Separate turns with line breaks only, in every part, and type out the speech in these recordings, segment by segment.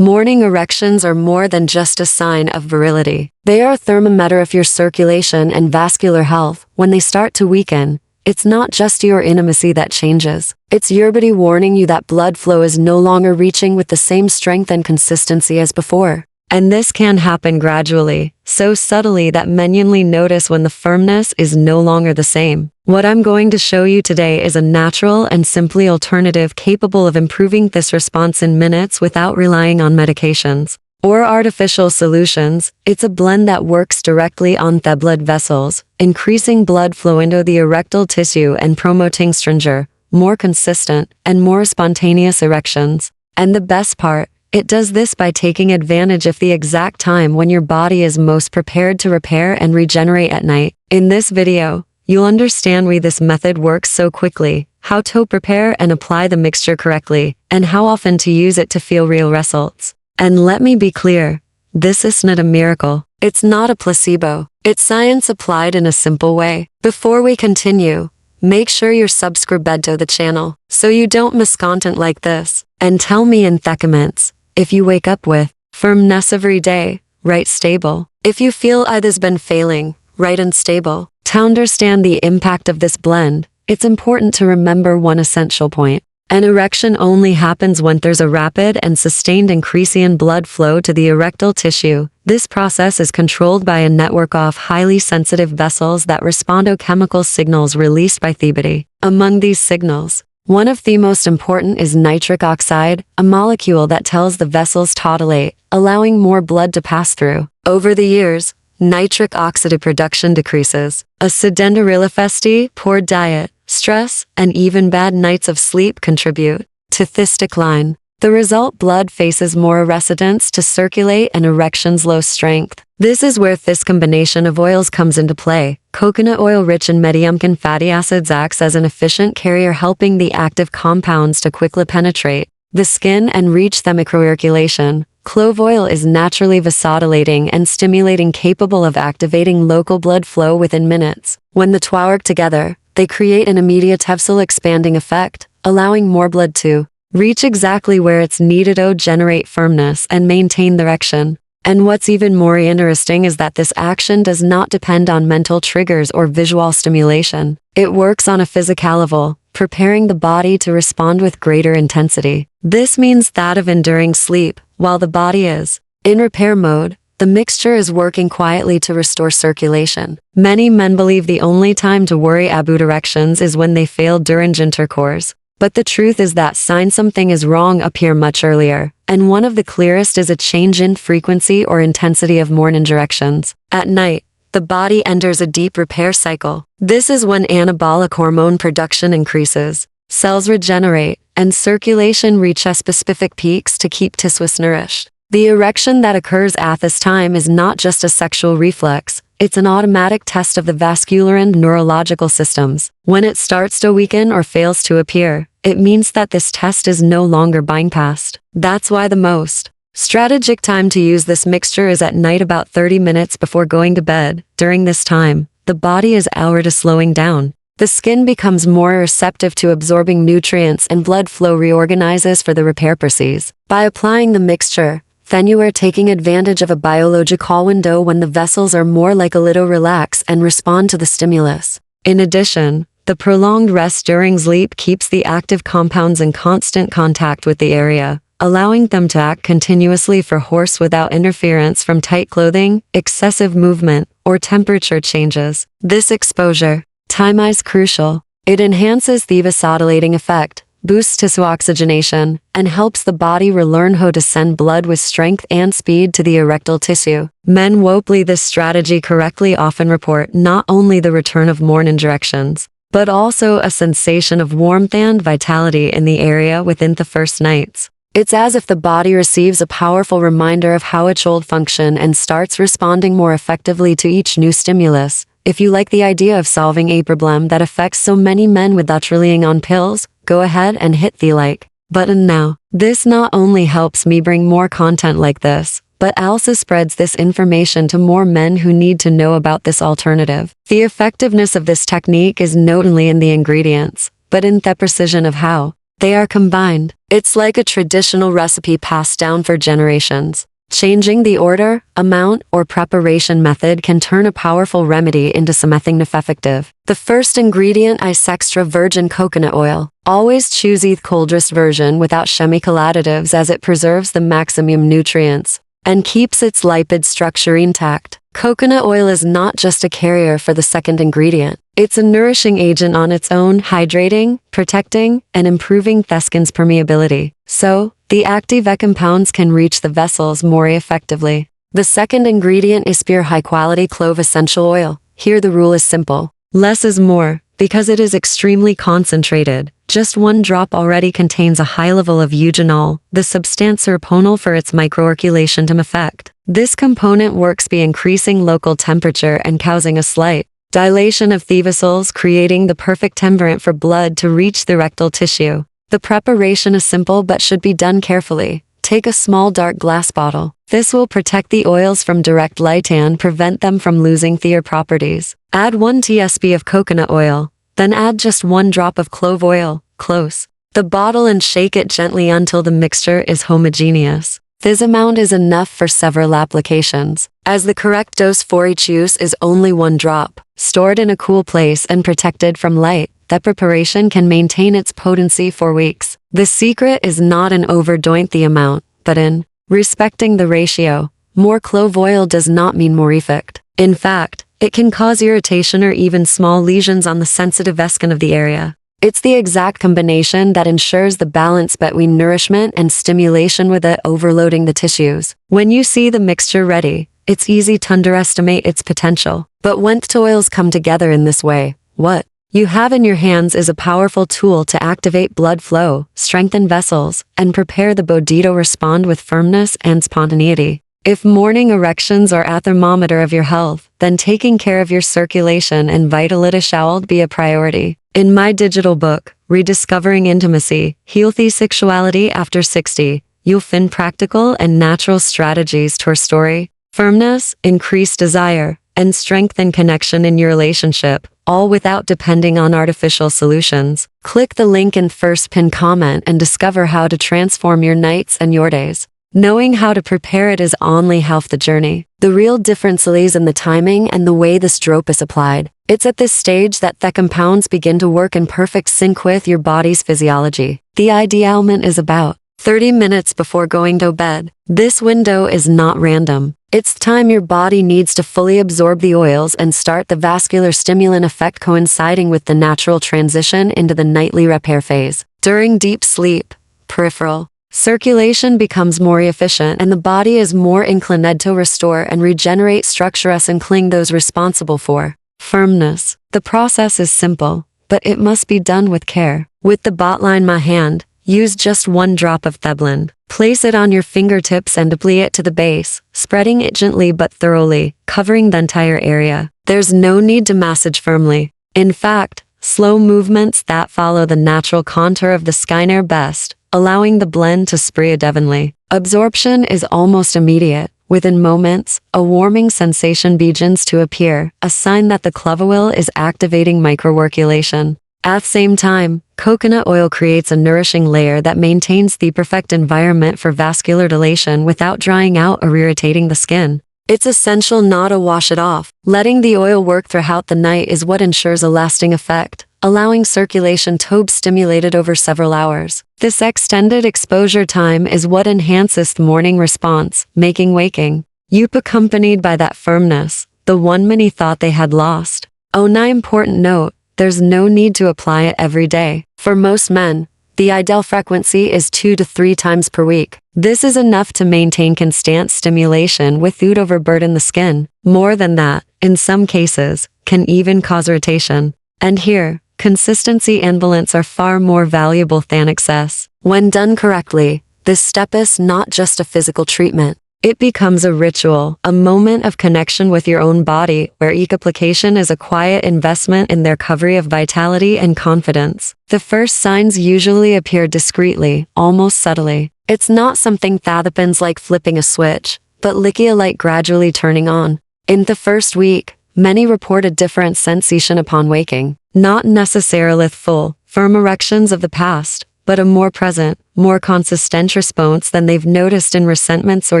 Morning erections are more than just a sign of virility. They are a thermometer of your circulation and vascular health. When they start to weaken, it's not just your intimacy that changes. It's your body warning you that blood flow is no longer reaching with the same strength and consistency as before. And this can happen gradually, so subtly that many only notice when the firmness is no longer the same. What I'm going to show you today is a natural and simply alternative capable of improving this response in minutes without relying on medications or artificial solutions. It's a blend that works directly on the blood vessels, increasing blood flow into the erectile tissue and promoting stronger, more consistent, and more spontaneous erections. And the best part, it does this by taking advantage of the exact time when your body is most prepared to repair and regenerate at night. In this video, you'll understand why this method works so quickly, how to prepare and apply the mixture correctly, and how often to use it to feel real results. And let me be clear, this is not a miracle. It's not a placebo. It's science applied in a simple way. Before we continue, make sure you're subscribed to the channel so you don't miss content like this. And tell me in the comments if you wake up with firmness every day, right? Stable. If you feel either's been failing, right? Unstable. To understand the impact of this blend, it's important to remember one essential point. An erection only happens when there's a rapid and sustained increase in blood flow to the erectile tissue. This process is controlled by a network of highly sensitive vessels that respond to chemical signals released by the body. Among these signals, one of the most important is nitric oxide, a molecule that tells the vessels to dilate, allowing more blood to pass through. Over the years, nitric oxide production decreases. A sedentary lifestyle, poor diet, stress, and even bad nights of sleep contribute to this decline. The result, blood faces more resistance to circulate and erections low strength. This is where this combination of oils comes into play. Coconut oil rich in medium fatty acids acts as an efficient carrier, helping the active compounds to quickly penetrate the skin and reach the microcirculation. Clove oil is naturally vasodilating and stimulating, capable of activating local blood flow within minutes. When the two work together, they create an immediate vessel expanding effect, allowing more blood to reach exactly where it's needed to generate firmness and maintain the erection. And what's even more interesting is that this action does not depend on mental triggers or visual stimulation. It works on a physical level, preparing the body to respond with greater intensity. This means that of enduring sleep, while the body is in repair mode, the mixture is working quietly to restore circulation. Many men believe the only time to worry about erections is when they fail during intercourse. But the truth is that signs something is wrong appear much earlier, and one of the clearest is a change in frequency or intensity of morning erections. At night, the body enters a deep repair cycle. This is when anabolic hormone production increases, cells regenerate, and circulation reaches specific peaks to keep tissues nourished. The erection that occurs at this time is not just a sexual reflex. It's an automatic test of the vascular and neurological systems. When it starts to weaken or fails to appear, it means that this test is no longer bypassed. That's why the most strategic time to use this mixture is at night, about 30 minutes before going to bed. During this time, the body is already slowing down. The skin becomes more receptive to absorbing nutrients and blood flow reorganizes for the repair process. By applying the mixture, then you are taking advantage of a biological window when the vessels are more like a little relax and respond to the stimulus. In addition, the prolonged rest during sleep keeps the active compounds in constant contact with the area, allowing them to act continuously for hours without interference from tight clothing, excessive movement, or temperature changes. This exposure time is crucial. It enhances the vasodilating effect, boosts tissue oxygenation, and helps the body relearn how to send blood with strength and speed to the erectile tissue. Men who apply this strategy correctly often report not only the return of morning erections, but also a sensation of warmth and vitality in the area within the first nights. It's as if the body receives a powerful reminder of how it should function and starts responding more effectively to each new stimulus. If you like the idea of solving a problem that affects so many men without relying on pills, go ahead and hit the like button now. This not only helps me bring more content like this, but also spreads this information to more men who need to know about this alternative. The effectiveness of this technique is not only in the ingredients, but in the precision of how they are combined. It's like a traditional recipe passed down for generations. Changing the order, amount, or preparation method can turn a powerful remedy into something effective. The first ingredient is extra virgin coconut oil. Always choose the coldest version without chemical additives as it preserves the maximum nutrients and keeps its lipid structure intact. Coconut oil is not just a carrier for the second ingredient. It's a nourishing agent on its own, hydrating, protecting, and improving the skin's permeability. So, the active compounds can reach the vessels more effectively. The second ingredient is pure high-quality clove essential oil. Here the rule is simple. Less is more, because it is extremely concentrated. Just one drop already contains a high level of eugenol, the substance hormonal for its microcirculation to effect. This component works by increasing local temperature and causing a slight dilation of the vessels, creating the perfect temperament for blood to reach the rectal tissue. The preparation is simple but should be done carefully. Take a small dark glass bottle. This will protect the oils from direct light and prevent them from losing their properties. Add 1 tsp of coconut oil, then add just 1 drop of clove oil. Close the bottle and shake it gently until the mixture is homogeneous. This amount is enough for several applications, as the correct dose for each use is only 1 drop. Stored in a cool place and protected from light, the preparation can maintain its potency for weeks. The secret is not in overdoing the amount, but in respecting the ratio. More clove oil does not mean more effect. In fact, it can cause irritation or even small lesions on the sensitive skin of the area. It's the exact combination that ensures the balance between nourishment and stimulation without overloading the tissues. When you see the mixture ready, it's easy to underestimate its potential. But when the oils come together in this way, what you have in your hands is a powerful tool to activate blood flow, strengthen vessels, and prepare the body to respond with firmness and spontaneity. If morning erections are a thermometer of your health, then taking care of your circulation and vitality shall be a priority. In my digital book, Rediscovering Intimacy, Healthy Sexuality After 60, you'll find practical and natural strategies to restore firmness, increase desire, and strengthen connection in your relationship, all without depending on artificial solutions. Click the link in first pinned comment and discover how to transform your nights and your days. Knowing how to prepare it is only half the journey. The real difference lies in the timing and the way this drop is applied. It's at this stage that the compounds begin to work in perfect sync with your body's physiology. The ideal moment is about 30 minutes before going to bed. This window is not random. It's the time your body needs to fully absorb the oils and start the vascular stimulant effect, coinciding with the natural transition into the nightly repair phase. During deep sleep, peripheral circulation becomes more efficient and the body is more inclined to restore and regenerate structures and cling those responsible for firmness. The process is simple, but it must be done with care. With the bottle in my hand, use just 1 drop of the blend. Place it on your fingertips and apply it to the base, spreading it gently but thoroughly, covering the entire area. There's no need to massage firmly. In fact, slow movements that follow the natural contour of the skin are best, allowing the blend to spread evenly. Absorption is almost immediate. Within moments, a warming sensation begins to appear, a sign that the clove oil is activating microcirculation. At the same time, coconut oil creates a nourishing layer that maintains the perfect environment for vascular dilation without drying out or irritating the skin. It's essential not to wash it off. Letting the oil work throughout the night is what ensures a lasting effect, allowing circulation to be stimulated over several hours. This extended exposure time is what enhances the morning response, making waking you accompanied by that firmness, the one many thought they had lost. Oh, an important note, there's no need to apply it every day. For most men, the ideal frequency is 2 to 3 times per week. This is enough to maintain constant stimulation without overburden the skin. More than that, in some cases, can even cause irritation. And here, consistency and balance are far more valuable than excess. When done correctly, this step is not just a physical treatment. It becomes a ritual, a moment of connection with your own body, where each application is a quiet investment in their recovery of vitality and confidence. The first signs usually appear discreetly, almost subtly. It's not something that happens like flipping a switch, but like a light gradually turning on. In the first week, many report a different sensation upon waking, not necessarily full, firm erections of the past, but a more present, more consistent response than they've noticed in resentments or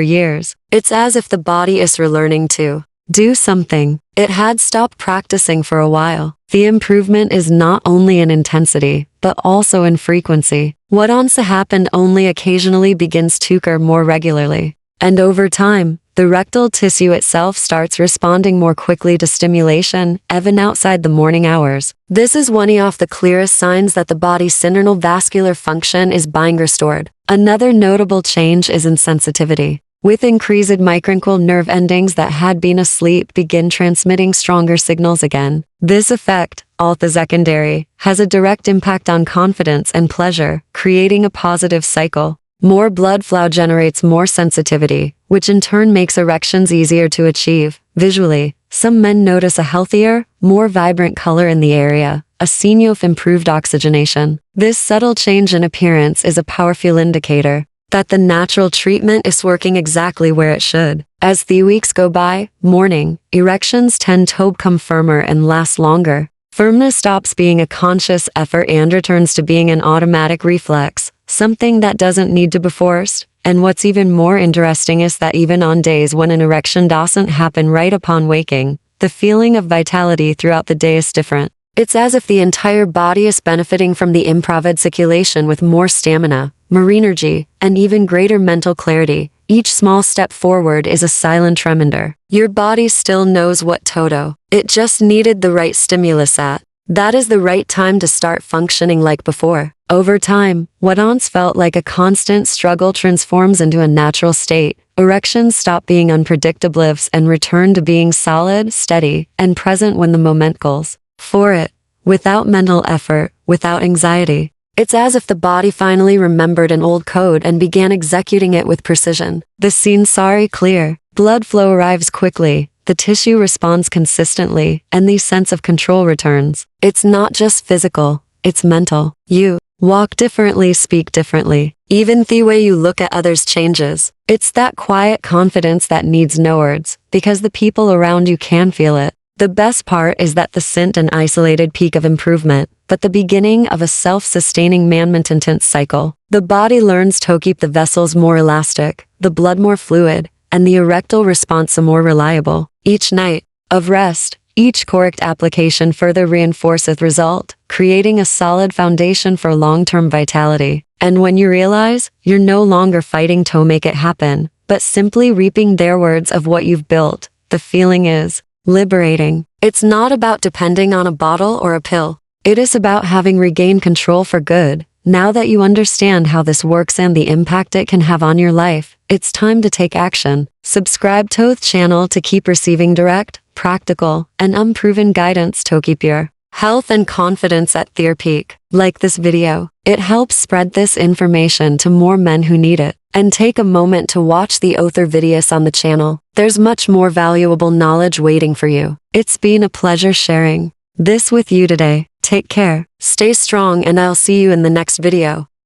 years. It's as if the body is relearning to do something it had stopped practicing for a while. The improvement is not only in intensity, but also in frequency. What once happened only occasionally begins to occur more regularly. And over time, the rectal tissue itself starts responding more quickly to stimulation, even outside the morning hours. This is one of the clearest signs that the body's internal vascular function is being restored. Another notable change is in sensitivity. With increased microncule nerve endings that had been asleep begin transmitting stronger signals again. This effect, although secondary, has a direct impact on confidence and pleasure, creating a positive cycle. More blood flow generates more sensitivity, which in turn makes erections easier to achieve. Visually, some men notice a healthier, more vibrant color in the area, a sign of improved oxygenation. This subtle change in appearance is a powerful indicator that the natural treatment is working exactly where it should. As the weeks go by, morning erections tend to become firmer and last longer. Firmness stops being a conscious effort and returns to being an automatic reflex, something that doesn't need to be forced. And what's even more interesting is that even on days when an erection doesn't happen right upon waking, the feeling of vitality throughout the day is different. It's as if the entire body is benefiting from the improved circulation with more stamina, more energy, and even greater mental clarity. Each small step forward is a silent reminder. Your body still knows what to do. It just needed the right stimulus at that is the right time to start functioning like before. Over time, what once felt like a constant struggle transforms into a natural state. Erections stop being unpredictable and return to being solid, steady, and present when the moment calls for it, without mental effort, without anxiety. It's as if the body finally remembered an old code and began executing it with precision. The scene's clear. Blood flow arrives quickly, the tissue responds consistently, and the sense of control returns. It's not just physical, it's mental. You walk differently, speak differently. Even the way you look at others changes. It's that quiet confidence that needs no words, because the people around you can feel it. The best part is that this isn't an isolated peak of improvement, but the beginning of a self-sustaining man-maintenance cycle. The body learns to keep the vessels more elastic, the blood more fluid, and the erectile response more reliable. Each night of rest, each correct application further reinforces result, creating a solid foundation for long-term vitality. And when you realize, you're no longer fighting to make it happen, but simply reaping the rewards of what you've built, the feeling is liberating. It's not about depending on a bottle or a pill. It is about having regained control for good. Now that you understand how this works and the impact it can have on your life, it's time to take action. Subscribe to the channel to keep receiving direct, practical, and unproven guidance to keep your health and confidence at their peak. Like this video. It helps spread this information to more men who need it. And take a moment to watch the other videos on the channel. There's much more valuable knowledge waiting for you. It's been a pleasure sharing this with you today. Take care, stay strong, and I'll see you in the next video.